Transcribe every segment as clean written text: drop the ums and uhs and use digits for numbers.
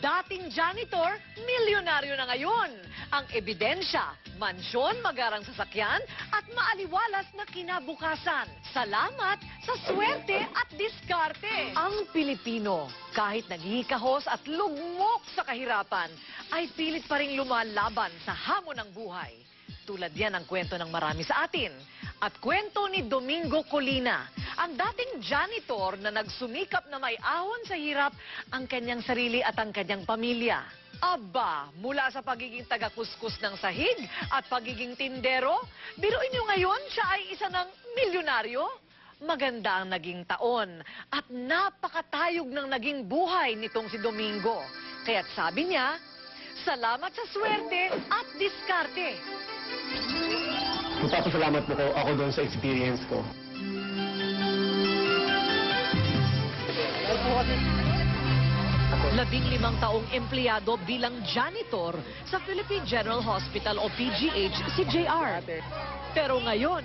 dating janitor, milyonaryo na ngayon. Ang ebidensya, mansyon, magarang sasakyan, at maaliwalas na kinabukasan. Salamat sa swerte at diskarte. Ang Pilipino, kahit naghihikahos at lugmok sa kahirapan, ay pilit pa ring lumalaban sa hamon ng buhay. Tulad yan ang kwento ng marami sa atin. At kwento ni Domingo Colina, ang dating janitor na nagsumikap na may ahon sa hirap ang kanyang sarili at ang kanyang pamilya. Aba, mula sa pagiging taga-kuskus ng sahig at pagiging tindero, biruin niyo ngayon siya ay isa ng milyonaryo. Maganda ang naging taon at napakatayog ng naging buhay nitong si Domingo. Kaya't sabi niya, salamat sa swerte at diskarte. Magpapasalamat po ako doon sa experience ko. 15 taong empleyado bilang janitor sa Philippine General Hospital o PGH si JR. Pero ngayon,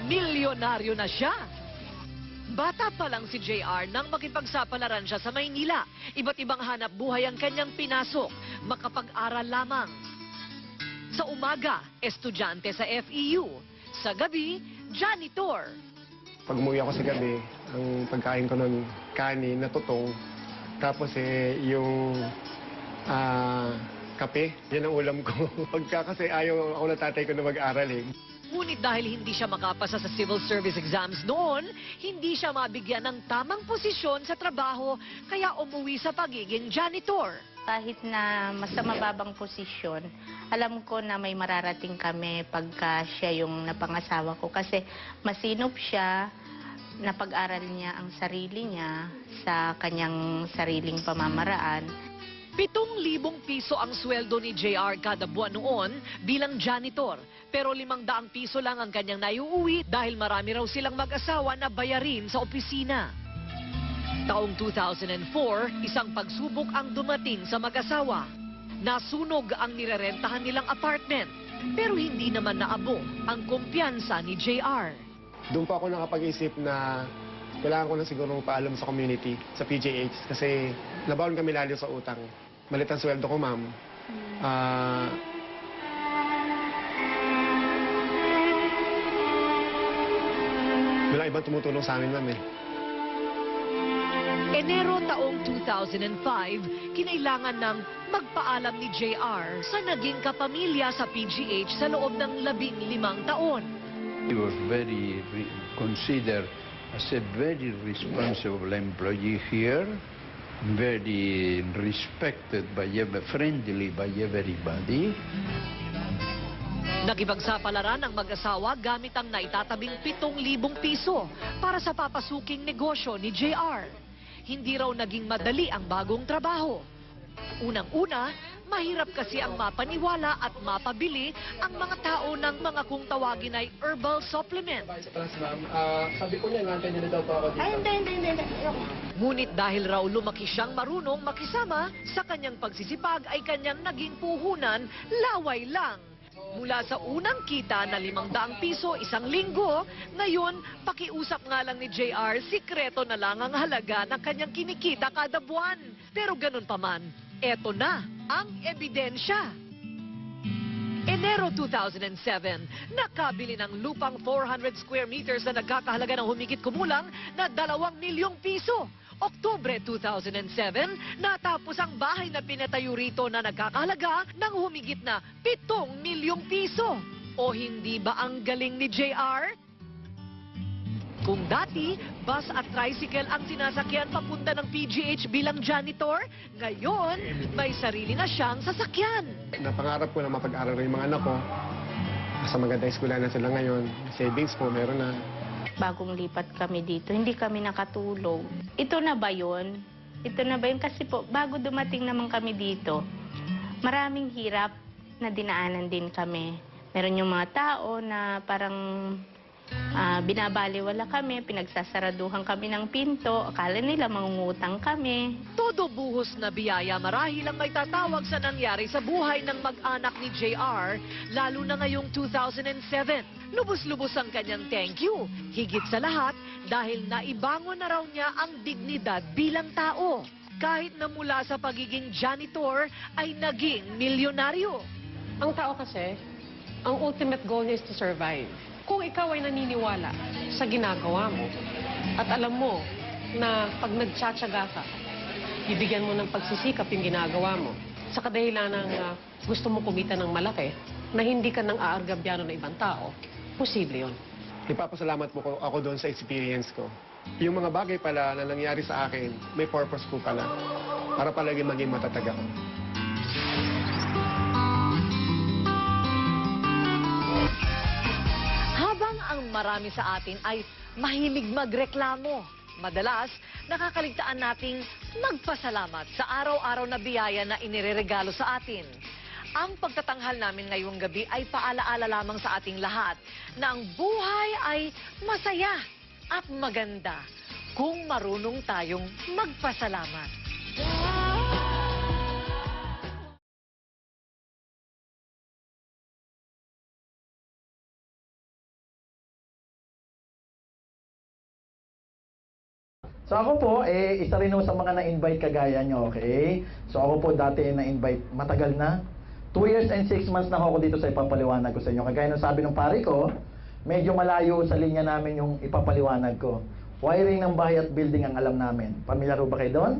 milyonaryo na siya. Bata pa lang si JR nang makipagsapalaran siya sa Maynila. Iba't ibang hanap buhay ang kanyang pinasok, makapag-aral lamang. Sa umaga, estudyante sa FEU. Sa gabi, janitor. Pag umuwi ako sa gabi, ang pagkain ko ng kanin na tutong, tapos yung kape, yan ang ulam ko. Pagka kasi ayaw ako na tatay ko na mag-aral Ngunit dahil hindi siya makapasa sa civil service exams noon, hindi siya mabigyan ng tamang posisyon sa trabaho, kaya umuwi sa pagiging janitor. Kahit na mas mababang posisyon, alam ko na may mararating kami pagka siya yung napangasawa ko. Kasi masinop siya, napag-aral niya ang sarili niya sa kanyang sariling pamamaraan. 7,000 piso ang sweldo ni JR kada buwan noon bilang janitor. Pero 500 piso lang ang kanyang naiuwi dahil marami raw silang mag-asawa na bayarin sa opisina. Taong 2004, isang pagsubok ang dumating sa mag-asawa. Nasunog ang nirerentahan nilang apartment. Pero hindi naman naabo ang kumpiyansa ni JR. Doon pa ako nakapag-isip na kailangan ko na siguro paalam sa community, sa PGH, kasi nabaon kami lalo sa utang. Malit ang sweldo ko, ma'am. Wala ibang tumutulong sa amin, ma'am Enero taong 2005, kinailangan ng magpaalam ni JR sa naging kapamilya sa PGH sa loob ng 15 taon. He was considered as a very responsible employee here, very respected friendly by everybody. Nakipagsapalaran ang mag-asawa gamit ang naitatabing 7,000 piso para sa papasuking negosyo ni JR. Hindi raw naging madali ang bagong trabaho. Unang-una, mahirap kasi ang mapaniwala at mapabili ang mga tao ng mga kung tawagin ay herbal supplement. Sabi ko niya, nantay niya na daw pa ako dito. Ay, hindi. Ngunit dahil raw lumaki siyang marunong makisama, sa kanyang pagsisipag ay kanyang naging puhunan, laway lang. Mula sa unang kita na 500 piso isang linggo, ngayon pakiusap nga lang ni JR, sikreto na lang ang halaga ng kanyang kinikita kada buwan. Pero ganun pa man, eto na ang ebidensya. Enero 2007, nakabili ng lupang 400 square meters na nagkakahalaga ng humigit kumulang na 2 milyong piso. Oktubre 2007, natapos ang bahay na pinatayo rito na nagkakahalaga ng humigit na 7 milyong piso. O hindi ba ang galing ni JR? Kung dati, bus at tricycle ang sinasakyan papunta ng PGH bilang janitor, ngayon may sarili na siyang sasakyan. Napangarap ko na mapag-aral yung mga anak ko. Sa magandang eskwela na sila ngayon. Savings po, meron na. Bagong lipat kami dito, hindi kami nakatulog. Ito na ba yun? Ito na ba yun? Kasi po, bago dumating naman kami dito, maraming hirap na dinaanan din kami. Meron yung mga tao na parang binabaliwala kami, pinagsasaraduhan kami ng pinto, akala nila mangungutang kami. Todo buhos na biyaya marahil ang may tatawag sa nangyari sa buhay ng mag-anak ni JR, lalo na ngayong 2007. Lubos-lubos ang kanyang thank you. Higit sa lahat, dahil naibangon na raw niya ang dignidad bilang tao. kahit na mula sa pagiging janitor ay naging milyonaryo. Ang tao kasi, ang ultimate goal niya is to survive. Kung ikaw ay naniniwala sa ginagawa mo at alam mo na pag nagtsatsaga ka, bibigyan mo ng pagsisikap yung ginagawa mo sa kadahilan ng gusto mo kumita ng malaki na hindi ka nang aargabyano ng ibang tao, posible yun. Ipapasalamat po ako doon sa experience ko. Yung mga bagay pala na nangyari sa akin, may purpose po pala. Para palagi maging matatag ako. Habang ang marami sa atin ay mahilig magreklamo, madalas nakakaligtaan nating magpasalamat sa araw-araw na biyaya na inireregalo sa atin. Ang pagtatanghal namin ngayong gabi ay paalaala lamang sa ating lahat na ang buhay ay masaya at maganda kung marunong tayong magpasalamat. So ako po, isa rin sa mga na-invite kagaya nyo, okay? So ako po dati na-invite, matagal na. 2 years and 6 months na ako dito sa ipapaliwanag ko sa inyo. Kagaya ng sabi ng pare ko, medyo malayo sa linya namin yung ipapaliwanag ko. Wiring ng bahay at building ang alam namin. Pamilyar ba kayo doon?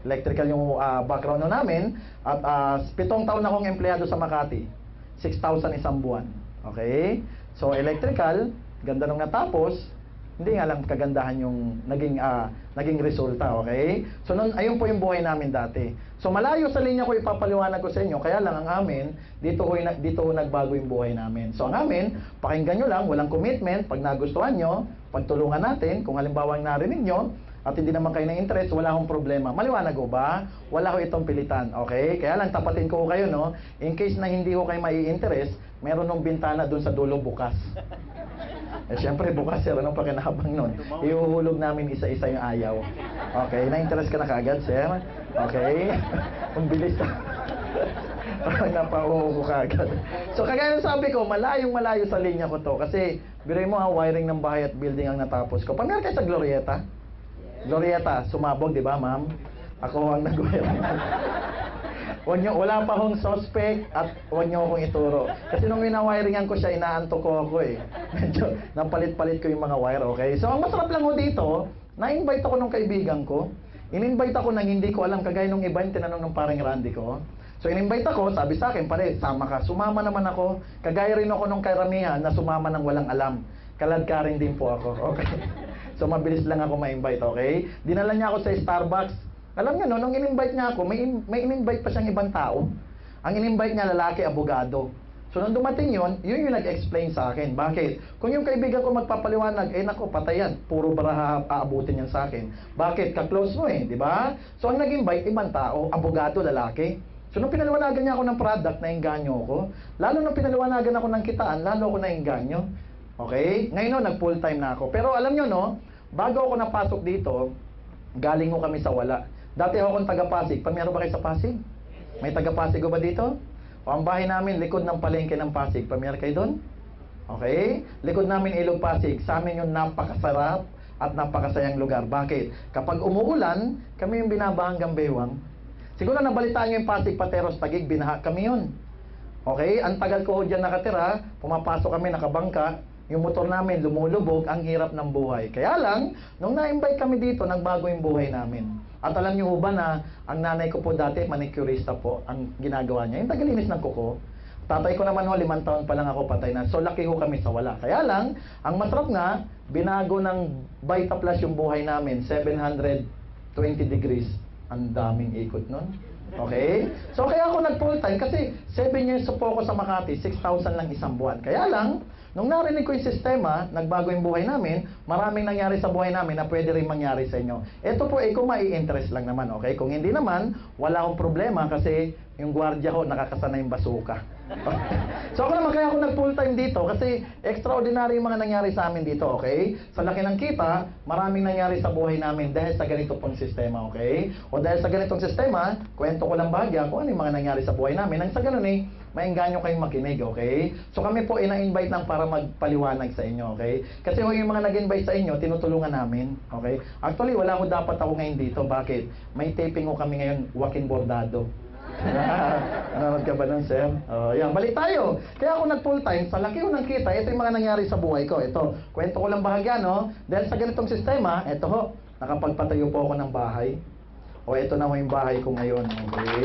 Electrical yung background na namin. At 7 taon na akong empleyado sa Makati. 6,000 isang buwan. Okay? So electrical, ganda nung natapos, hindi nga lang kagandahan yung naging resulta, okay? So nun, ayun po yung buhay namin dati. So malayo sa linya ko ipapaliwanag ko sa inyo, kaya lang ang amin, dito nagbago yung buhay namin. So ang amin, pakinggan nyo lang, walang commitment, pag nagustuhan nyo, pagtulungan natin, kung halimbawa narinig nyo, at hindi naman kayo na interest, wala akong problema. Maliwanag ko ba? Wala ko itong pilitan, okay? Kaya lang tapatin ko kayo, no? In case na hindi ko kayo mai-interest, meron ng bintana dun sa dulo bukas. Siyempre, bukas, sir, anong pakinabang nun? Ihuhulog namin isa-isa yung ayaw. Okay, na-interest ka na kaagad, sir? Okay? Ang bilis na. Parang napauho ko kaagad. So, kagaya ng sabi ko, malayong-malayo sa linya ko to. Kasi, biruin mo wiring ng bahay at building ang natapos ko. Pamilyar kayo sa Glorieta? Glorieta, sumabog, di ba, ma'am? Ako ang nag-wiring. Wala pa akong suspect at huwag niyo akong ituro. Kasi nung winawiringan ko siya, inaantok ko ako eh. Medyo napalit-palit ko yung mga wire, okay? So, ang masarap lang ho dito, na-invite ako nung kaibigan ko. In-invite ako nang hindi ko alam, kagaya nung iba yung tinanong ng parang Randy ko. So, in-invite ako, sabi sa akin, pare, sama ka. Sumama naman ako. Kagaya rin ako nung karamihan na sumama ng walang alam. Kaladkarin din po ako, okay? So, mabilis lang ako ma-invite, okay? Dinala niya ako sa Starbucks. Alam niyo, no, nung in-invite niya ako, may in-invite pa siyang ibang tao. Ang in-invite niya, lalaki, abogado. So, nung dumating yun yung nag-explain sa akin. Bakit? Kung yung kaibigan ko magpapaliwanag, nako, patay yan. Puro baraha aabutin yan sa akin. Bakit? Ka-close mo di ba? So, ang nag-invite, ibang tao, abogado, lalaki. So, nung pinaliwanagan niya ako ng product, nainganyo ako. Lalo nung pinaliwanagan ako ng kitaan, lalo ako nainganyo. Okay? Ngayon, nag-full time na ako. Pero alam niyo, no, bago ako napasok dito, galing ko kami sa wala. Dati ako akong taga-Pasig. Pamiyaro ba kayo sa Pasig? May taga-Pasig ba dito? O ang bahay namin, likod ng palengke ng Pasig. Pamiyaro kayo doon? Okay? Likod namin Ilog Pasig. Sa amin yung napakasarap at napakasayang lugar. Bakit? Kapag umuulan, kami yung binabahan hanggang Baywang. Siguro nabalitaan nyo yung Pasig, Pateros, Taguig, binaha kami yun. Okay? Ang tagal ko dyan nakatira, pumapasok kami nakabangka, yung motor namin lumulubog, ang hirap ng buhay. Kaya lang, nung na-invite kami dito, nagbago yung buhay namin. At alam niyo ba na ang nanay ko po dati, manicurista po, ang ginagawa niya. Yung tagalinis ng kuko. Tatay ko naman 5 taon pa lang ako patay na. So laki ho kami sa wala. Kaya lang, ang masarap nga, binago ng Vita Plus yung buhay namin. 720 degrees. Ang daming ikot nun. Okay? So kaya ako nag-full time kasi 7 years po ako sa Makati, 6,000 lang isang buwan. Kaya lang, nung narinig ko yung sistema, nagbago yung buhay namin, maraming nangyari sa buhay namin na pwede rin mangyari sa inyo. Ito po, kung mai-interest lang naman, okay? Kung hindi naman, wala akong problema kasi yung gwardiya ho, nakakasana yung basuka. So ako naman, kaya ako nag-full time dito kasi extraordinary yung mga nangyari sa amin dito, okay? Sa laki ng kita, maraming nangyari sa buhay namin dahil sa ganito pong sistema, okay? O dahil sa ganitong sistema, kwento ko lang bahagya kung ano yung mga nangyari sa buhay namin. Nang sa ganun maengganyo kayong makinig, okay? So kami po ina-invite lang para magpaliwanag sa inyo, okay? Kasi yung mga nag-invite sa inyo, tinutulungan namin, okay? Actually, wala ko dapat ako ngayon dito. Bakit? May taping ko kami ngayon, Joaquin Bordado. Nanonood ka ba nun, sir? Yan, balik tayo. Kaya ako nag-full time, sa laki ko ng kita, ito yung mga nangyari sa buhay ko. Ito, kwento ko lang bahagya, no? Dahil sa ganitong sistema, ito ho, nakapagpatayo po ako ng bahay. O ito na ho yung bahay ko ngayon, okay?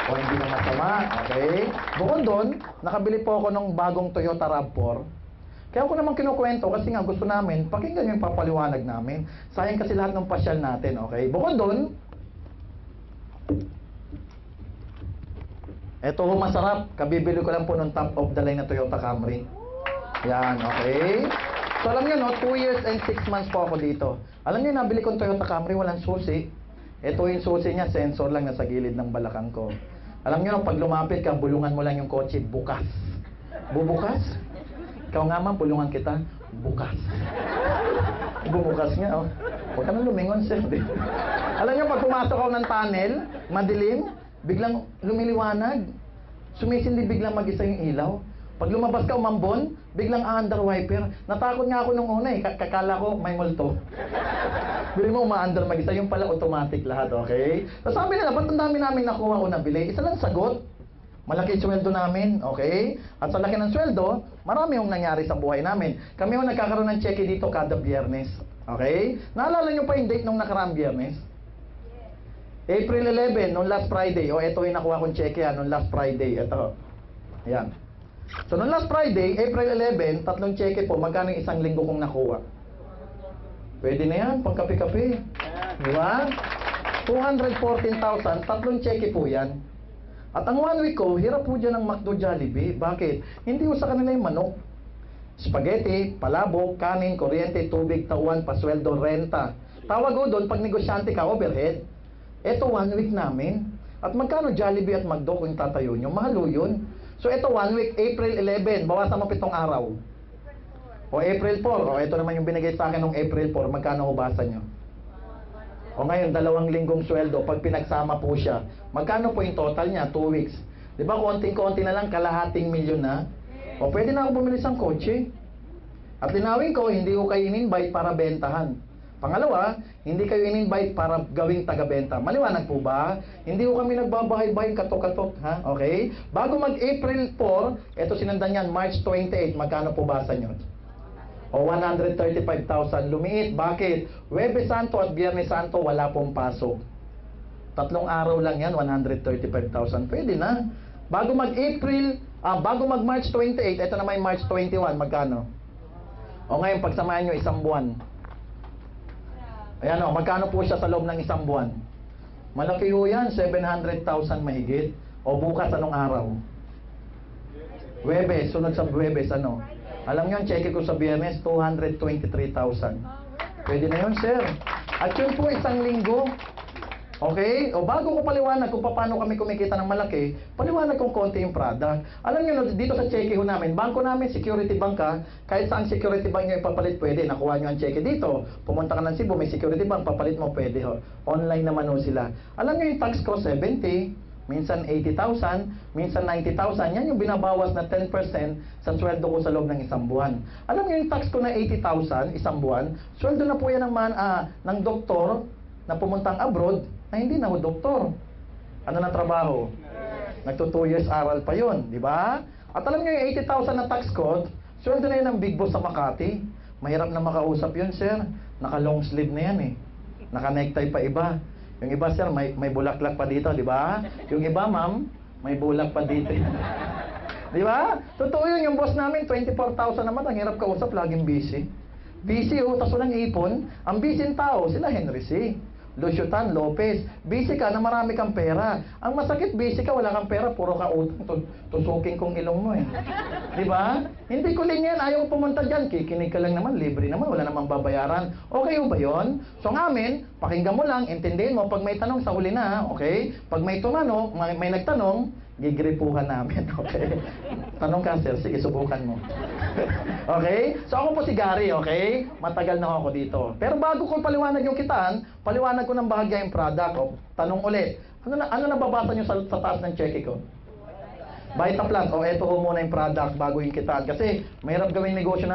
O hindi na masama, okay? Bukod doon, nakabili po ako ng bagong Toyota RAV4. Kaya ako naman kinukwento kasi nga gusto namin, pakinggan yung papaliwanag namin. Sayang kasi lahat ng pasyal natin, okay? Bukod doon, ito ho masarap. Kabibili ko lang po ng top of the line na Toyota Camry. Yan, okay? So alam nyo, no, 2 years and 6 months po ako dito. Alam nyo, nabili kong Toyota Camry, walang susi. Ito yung susi niya, sensor lang nasa gilid ng balakang ko. Alam nyo, pag lumapit ka, bulungan mo lang yung kotse, bukas. Bubukas? Ikaw nga man, bulungan kita, bukas. Bubukas nga, oh. Huwag ka na lumingon, sir. Alam nyo, pag pumasok ako ng tunnel, madilim, biglang lumiliwanag. Sumisindi biglang mag-isa yung ilaw. Pag lumabas ka umambon, biglang under wiper. Natakot nga ako nung una eh. Kakala ko may multo. Bili mo uma-under mag-isa, yung pala automatic lahat, okay? So sabi nila, ba't ang dami namin nakuha o nabili? Isa lang sagot. Malaki sweldo namin, okay? At sa laki ng sweldo, marami yung nangyari sa buhay namin. Kami yung nagkakaroon ng cheque dito kada Biyernes. Okay? Naalala nyo pa yung date nung nakaraang Biyernes? April 11, nung last Friday. O, ito yung nakuha kong cheque nung last Friday. Ito. Ayan. So, nung last Friday, April 11, 3 cheque po. Magkano yung 1 linggo kong nakuha? Pwede na yan, pang kape-kape. Di ba? 214,000, 3 cheque po yan. At ang 1 week ko, hirap po dyan ng McDo, Jollibee. Bakit? Hindi ko sa kanila yung manok. Spaghetti, palabok, kanin, kuryente, tubig, tauan, pasweldo, renta. Tawag ko doon, pag negosyante ka, overhead. Ito 1 week namin. At magkano Jollibee at McDo kung tatayo nyo? Mahalo yun. So ito 1 week, April 11, bawasan mo 7 araw. O April 4, o ito naman yung binigay sa akin ng April 4, magkano hubasa nyo? O ngayon, 2 linggong sweldo, pag pinagsama po siya, magkano po yung total niya? 2 weeks. Di ba, konting-konti na lang, kalahating milyon na? O pwede na ako bumili ng kotse. At linawin ko, hindi ko kayo in-invite para bentahan. Pangalawa, hindi kayo in-invite para gawing taga-benta. Maliwanag po ba? Hindi ko kami nagbabahay-bahay katok-katok, ha? Okay? Bago mag-April 4, ito sinundan yan, March 28, magkano po basa nyo? O 135,000. Lumiit. Bakit? Huwebes Santo at Biyernes Santo, wala pong pasok. 3 araw lang yan, 135,000. Pwede na. Bago bago mag-March 28, ito naman yung March 21, magkano? O ngayon, pagsamahan nyo, 1 buwan. Ayan o, magkano po siya sa loob ng 1 buwan? Malaki ho yan, 700,000 mahigit. O bukas, anong araw? Huwebes, sunod sa Huwebes, ano? Alam nyo, ang cheque ko sa Biyernes, 223,000. Pwede na yun, sir. At yun po, 1 linggo. Okay? O bago ko paliwanag kung paano kami kumikita ng malaki, paliwanag kong konti yung product. Alam nyo, dito sa cheque ho namin, bangko namin, security bank ka, kahit saan security bank nyo ipapalit, pwede. Nakuha nyo ang cheque dito. Pumunta ka ng Cebu, may security bank, papalit mo, pwede ho. Online naman ho sila. Alam nyo yung tax ko, 70, minsan 80,000, minsan 90,000. Yan yung binabawas na 10% sa sweldo ko sa loob ng 1 buwan. Alam nyo yung tax ko na 80,000, 1 buwan, sweldo na po yan ng doktor na pumuntang abroad, na hindi na ho doktor. Ano na trabaho? Nagto 2 years aral pa yon, di ba? At alam niyo yung 80,000 na tax code, sweldo na yun ng big boss sa Makati. Mahirap na makausap yun, sir. Naka long sleeve na yan eh. Naka necktie pa iba. Yung iba, sir, may bulaklak pa dito, di ba? Yung iba, ma'am, may bulak pa dito. Di ba? Totoo yun, yung boss namin, 24,000 naman, ang hirap kausap, laging busy. Busy, tapos walang ipon. Ang busy tao, sila Henry C. Luciutan, Lopez. Busy ka na marami kang pera. Ang masakit, busy ka, wala kang pera, puro ka utang. Tusukin kong ilong mo eh. Di ba? Hindi ko linya yan. Ayaw pumunta dyan. Kikinig ka lang naman, libre naman, wala namang babayaran. Okay ba yon? So ng amin, pakinggan mo lang, intindihin mo, pag may tanong sa huli na, okay? Pag may tumanong, may nagtanong, gigripuhan namin, okay? Tanong ka, sir. Sige, subukan mo. Okay? So ako po si Gary, okay? Matagal na ako dito. Pero bago ko paliwanag yung kitaan, paliwanag ko ng bahagya yung product. O, tanong ulit, ano nababasa nyo sa taas ng cheque ko? Vita Plus. O, eto ho muna yung product bago yung kitaan. Kasi mahirap gawing negosyo na